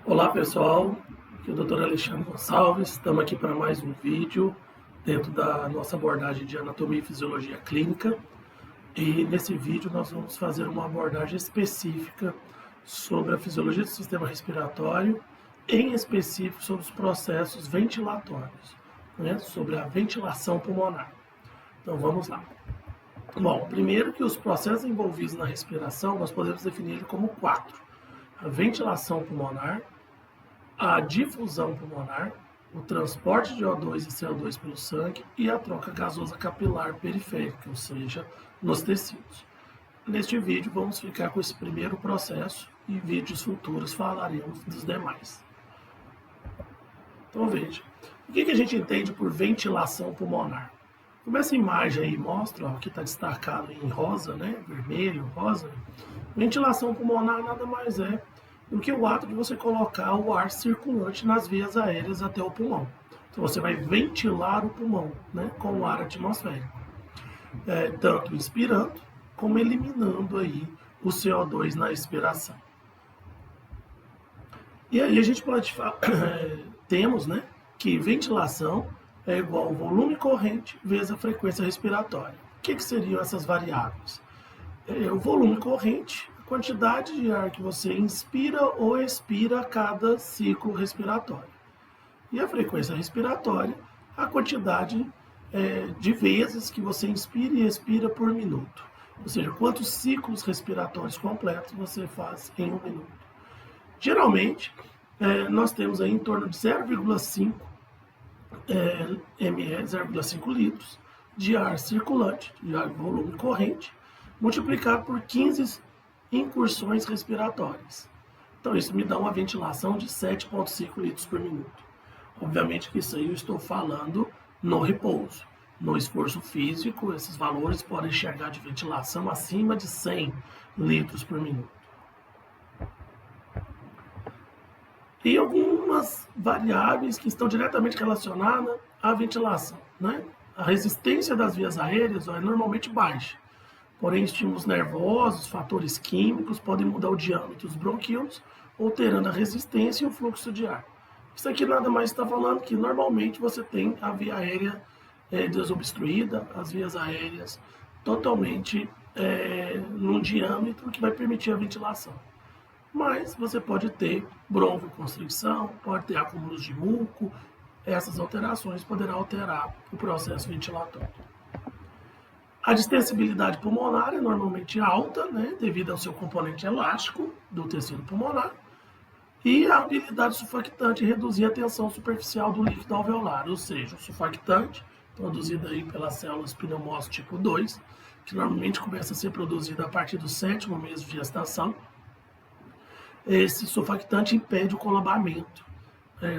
Olá pessoal, aqui é o Dr. Alexandre Gonçalves, estamos aqui para mais um vídeo dentro da nossa abordagem de anatomia e fisiologia clínica. E nesse vídeo nós vamos fazer uma abordagem específica sobre a fisiologia do sistema respiratório, em específico sobre os processos ventilatórios, né? Sobre a ventilação pulmonar. Então vamos lá. Bom, primeiro que os processos envolvidos na respiração nós podemos definir ele como quatro: a ventilação pulmonar, a difusão pulmonar, o transporte de O2 e CO2 pelo sangue e a troca gasosa capilar periférica, ou seja, nos tecidos. Neste vídeo vamos ficar com esse primeiro processo e vídeos futuros falaremos dos demais. Então veja, o que a gente entende por ventilação pulmonar? Como essa imagem aí mostra, ó, que está destacado em rosa, né, vermelho, rosa, ventilação pulmonar nada mais é do que o ato de você colocar o ar circulante nas vias aéreas até o pulmão. Então você vai ventilar o pulmão, né, com o ar atmosférico, tanto inspirando como eliminando aí o CO2 na expiração. E aí a gente pode falar, temos, né, que ventilação é igual ao volume corrente vezes a frequência respiratória. O que seriam essas variáveis? O volume corrente, a quantidade de ar que você inspira ou expira a cada ciclo respiratório. E a frequência respiratória, a quantidade de vezes que você inspira e expira por minuto. Ou seja, quantos ciclos respiratórios completos você faz em um minuto. Geralmente, nós temos aí em torno de 0,5 ml, 0,5 litros de ar circulante, de ar volume corrente, multiplicado por 15 incursões respiratórias. Então isso me dá uma ventilação de 7,5 litros por minuto. Obviamente que isso aí eu estou falando no repouso. No esforço físico, esses valores podem chegar de ventilação acima de 100 litros por minuto. E algumas variáveis que estão diretamente relacionadas à ventilação, né? A resistência das vias aéreas é normalmente baixa. Porém, estímulos nervosos, fatores químicos podem mudar o diâmetro dos bronquíolos, alterando a resistência e o fluxo de ar. Isso aqui nada mais está falando que normalmente você tem a via aérea desobstruída, as vias aéreas totalmente num diâmetro que vai permitir a ventilação. Mas você pode ter broncoconstricção, pode ter acúmulos de muco, essas alterações poderão alterar o processo ventilatório. A distensibilidade pulmonar é normalmente alta, né, devido ao seu componente elástico do tecido pulmonar, e a habilidade surfactante reduzir a tensão superficial do líquido alveolar, ou seja, o surfactante, produzido aí pelas células pneumócitos tipo 2, que normalmente começa a ser produzido a partir do 7º mês de gestação. Esse surfactante impede o colabamento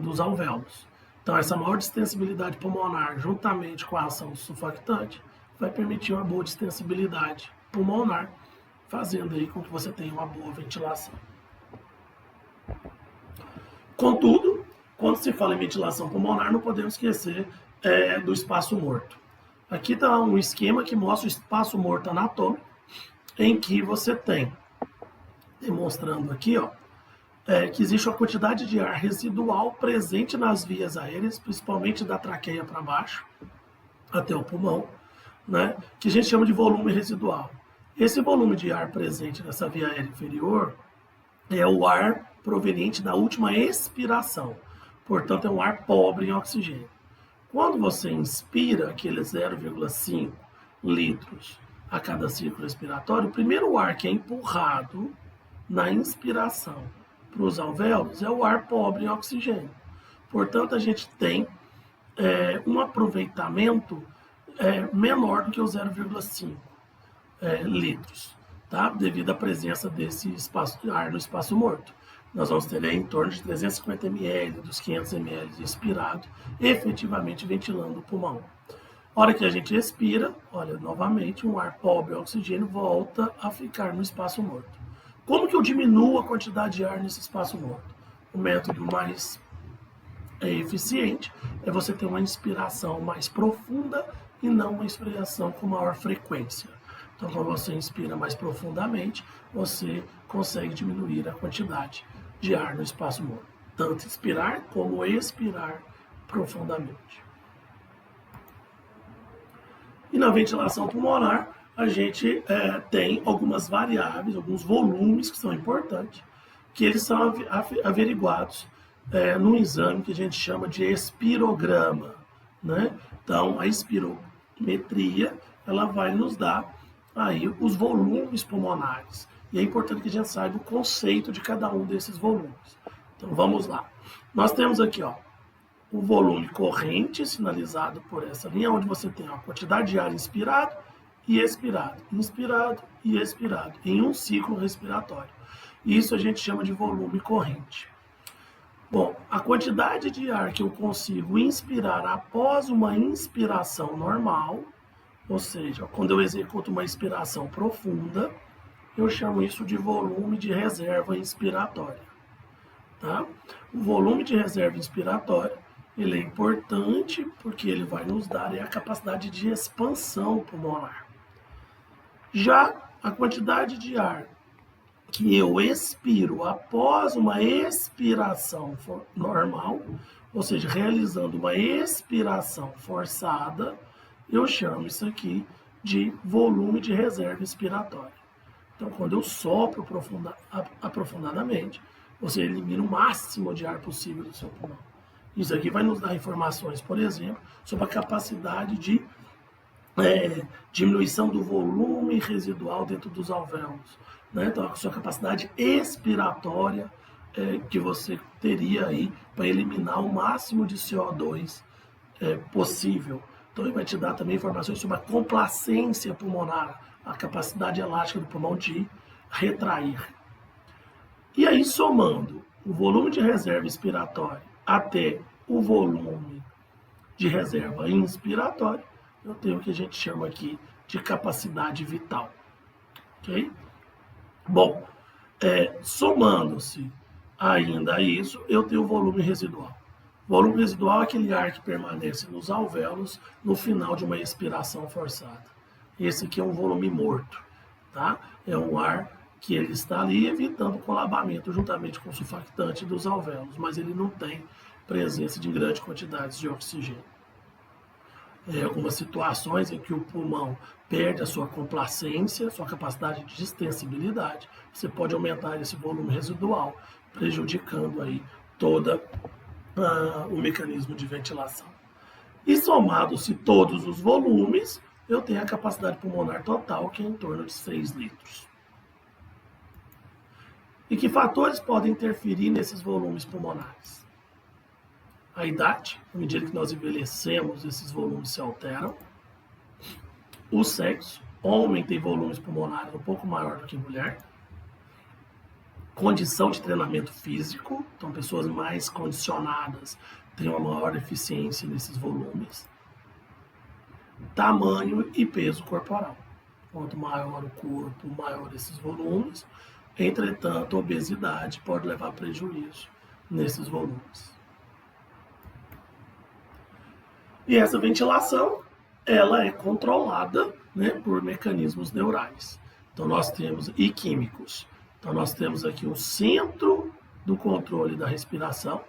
dos alvéolos. Então, essa maior distensibilidade pulmonar, juntamente com a ação do surfactante, vai permitir uma boa distensibilidade pulmonar, fazendo aí com que você tenha uma boa ventilação. Contudo, quando se fala em ventilação pulmonar, não podemos esquecer do espaço morto. Aqui está um esquema que mostra o espaço morto anatômico, em que você tem, demonstrando aqui, ó, que existe uma quantidade de ar residual presente nas vias aéreas, principalmente da traqueia para baixo, até o pulmão, né, que a gente chama de volume residual. Esse volume de ar presente nessa via aérea inferior é o ar proveniente da última expiração. Portanto, é um ar pobre em oxigênio. Quando você inspira aqueles 0,5 litros a cada ciclo respiratório, o primeiro ar que é empurrado na inspiração para os alvéolos é o ar pobre em oxigênio. Portanto, a gente tem um aproveitamento menor do que o 0,5 litros, tá? Devido à presença desse espaço de ar no espaço morto. Nós vamos ter em torno de 350 ml dos 500 ml expirado, efetivamente ventilando o pulmão. A hora que a gente expira, olha, novamente, um ar pobre em oxigênio volta a ficar no espaço morto. Como que eu diminuo a quantidade de ar nesse espaço morto? O método mais eficiente é você ter uma inspiração mais profunda e não uma expiração com maior frequência. Então, quando você inspira mais profundamente, você consegue diminuir a quantidade de ar no espaço morto, tanto inspirar como expirar profundamente. E na ventilação pulmonar, a gente tem algumas variáveis, alguns volumes que são importantes, que eles são averiguados num exame que a gente chama de espirograma, né? Então, a espirometria, ela vai nos dar aí os volumes pulmonares. E é importante que a gente saiba o conceito de cada um desses volumes. Então, vamos lá. Nós temos aqui, ó, o volume corrente, sinalizado por essa linha, onde você tem a quantidade de ar inspirado e expirado, inspirado e expirado, em um ciclo respiratório. Isso a gente chama de volume corrente. Bom, a quantidade de ar que eu consigo inspirar após uma inspiração normal, ou seja, quando eu executo uma inspiração profunda, eu chamo isso de volume de reserva inspiratória. Tá? O volume de reserva inspiratória, ele é importante porque ele vai nos dar a capacidade de expansão pulmonar. Já a quantidade de ar que eu expiro após uma expiração normal, ou seja, realizando uma expiração forçada, eu chamo isso aqui de volume de reserva inspiratória. Então, quando eu sopro aprofundadamente, você elimina o máximo de ar possível do seu pulmão. Isso aqui vai nos dar informações, por exemplo, sobre a capacidade de diminuição do volume residual dentro dos alvéolos. Né? Então, a sua capacidade expiratória que você teria aí para eliminar o máximo de CO2 possível. Então, ele vai te dar também informações sobre a complacência pulmonar, a capacidade elástica do pulmão de retrair. E aí, somando o volume de reserva expiratória até o volume de reserva inspiratória, eu tenho o que a gente chama aqui de capacidade vital. Ok? Bom, somando-se ainda a isso, eu tenho o volume residual. O volume residual é aquele ar que permanece nos alvéolos no final de uma expiração forçada. Esse aqui é um volume morto, tá? É um ar que ele está ali evitando o colabamento juntamente com o surfactante dos alvéolos, mas ele não tem presença de grandes quantidades de oxigênio. Algumas situações em que o pulmão perde a sua complacência, sua capacidade de distensibilidade, você pode aumentar esse volume residual, prejudicando aí todo o mecanismo de ventilação. E somado-se todos os volumes, eu tenho a capacidade pulmonar total, que é em torno de 6 litros. E que fatores podem interferir nesses volumes pulmonares? A idade, à medida que nós envelhecemos, esses volumes se alteram. O sexo, homem tem volumes pulmonares um pouco maior do que mulher. Condição de treinamento físico, então pessoas mais condicionadas têm uma maior eficiência nesses volumes. Tamanho e peso corporal. Quanto maior o corpo, maior esses volumes. Entretanto, a obesidade pode levar a prejuízo nesses volumes. E essa ventilação, ela é controlada, né, por mecanismos neurais. Então, nós temos, e químicos. Então, nós temos aqui o centro do controle da respiração,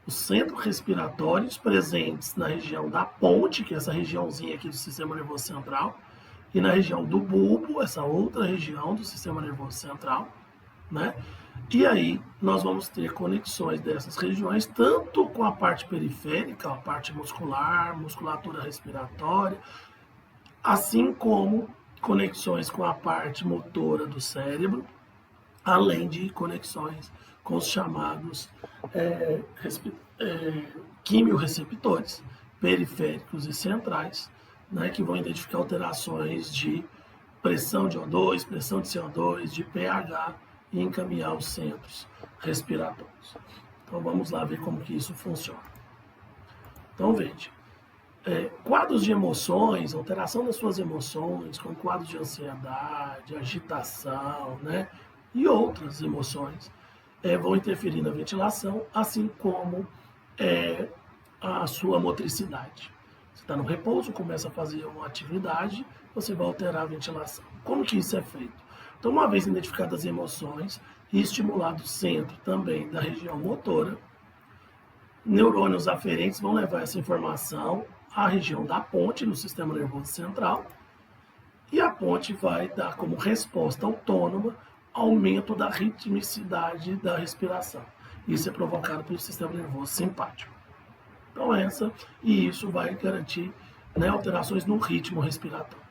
os centros respiratórios presentes na região da ponte, que é essa regiãozinha aqui do sistema nervoso central, e na região do bulbo, essa outra região do sistema nervoso central, né? E aí nós vamos ter conexões dessas regiões, tanto com a parte periférica, a parte muscular, musculatura respiratória, assim como conexões com a parte motora do cérebro, além de conexões com os chamados quimiorreceptores periféricos e centrais, né, que vão identificar alterações de pressão de O2, pressão de CO2, de pH, e encaminhar os centros respiratórios. Então vamos lá ver como que isso funciona. Então veja, quadros de emoções, alteração das suas emoções, como quadros de ansiedade, agitação, né, e outras emoções, vão interferir na ventilação, assim como a sua motricidade. Você está no repouso, começa a fazer uma atividade, você vai alterar a ventilação. Como que isso é feito? Então, uma vez identificadas as emoções, e estimular do centro também da região motora. Neurônios aferentes vão levar essa informação à região da ponte no sistema nervoso central, e a ponte vai dar como resposta autônoma aumento da ritmicidade da respiração. Isso é provocado pelo sistema nervoso simpático. Então e isso vai garantir, né, alterações no ritmo respiratório.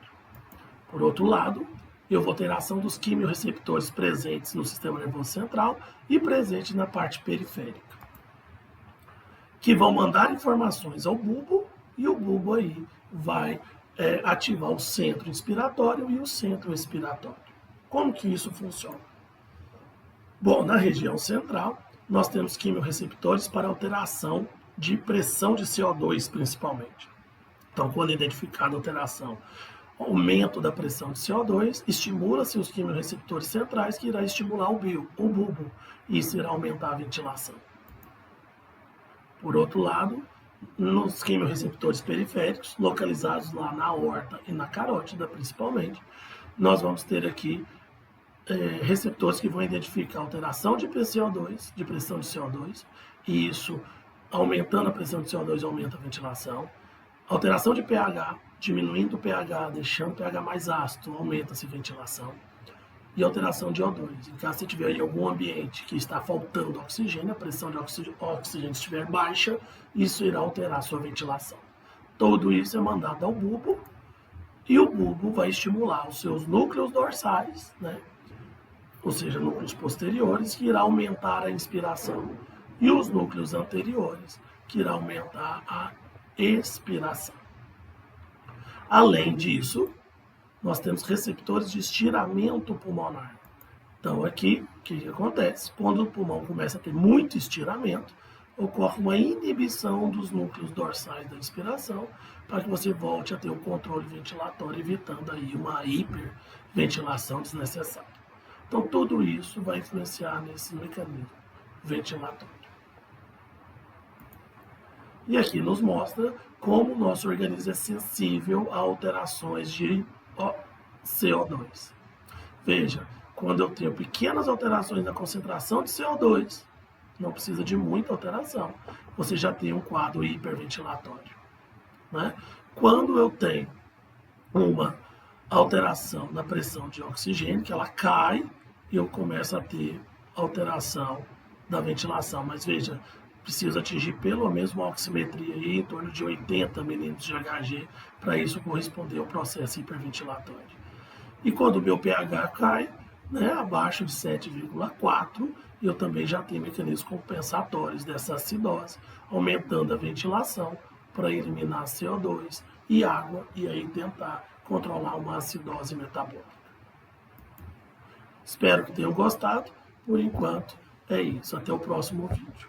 Por outro lado, eu vou ter a ação dos quimiorreceptores presentes no sistema nervoso central e presentes na parte periférica, que vão mandar informações ao bulbo, e o bulbo aí vai ativar o centro inspiratório e o centro expiratório. Como que isso funciona? Bom, na região central, nós temos quimiorreceptores para alteração de pressão de CO2, principalmente. Então, quando identificada a alteração, aumento da pressão de CO2, estimula-se os quimiorreceptores centrais, que irá estimular o bulbo, e isso irá aumentar a ventilação. Por outro lado, nos quimiorreceptores periféricos, localizados lá na aorta e na carótida, principalmente, nós vamos ter aqui receptores que vão identificar alteração de PCO2, de pressão de CO2, e isso, aumentando a pressão de CO2, aumenta a ventilação. Alteração de pH, diminuindo o pH, deixando o pH mais ácido, aumenta-se a ventilação. E alteração de O2. Em caso você estiver em algum ambiente que está faltando oxigênio, a pressão de oxigênio estiver baixa, isso irá alterar a sua ventilação. Tudo isso é mandado ao bulbo, e o bulbo vai estimular os seus núcleos dorsais, né? Ou seja, núcleos posteriores, que irá aumentar a inspiração, e os núcleos anteriores, que irá aumentar a expiração. Além disso, nós temos receptores de estiramento pulmonar. Então aqui, o que acontece? Quando o pulmão começa a ter muito estiramento, ocorre uma inibição dos núcleos dorsais da inspiração, para que você volte a ter o controle ventilatório, evitando aí uma hiperventilação desnecessária. Então tudo isso vai influenciar nesse mecanismo ventilatório. E aqui nos mostra como o nosso organismo é sensível a alterações de CO2. Veja, quando eu tenho pequenas alterações na concentração de CO2, não precisa de muita alteração, você já tem um quadro hiperventilatório, né? Quando eu tenho uma alteração na pressão de oxigênio, que ela cai, eu começo a ter alteração da ventilação. Mas veja, preciso atingir pelo menos uma oximetria aí, em torno de 80 milímetros de Hg, para isso corresponder ao processo hiperventilatório. E quando o meu pH cai, né, abaixo de 7,4, eu também já tenho mecanismos compensatórios dessa acidose, aumentando a ventilação para eliminar CO2 e água, e aí tentar controlar uma acidose metabólica. Espero que tenham gostado. Por enquanto, é isso. Até o próximo vídeo.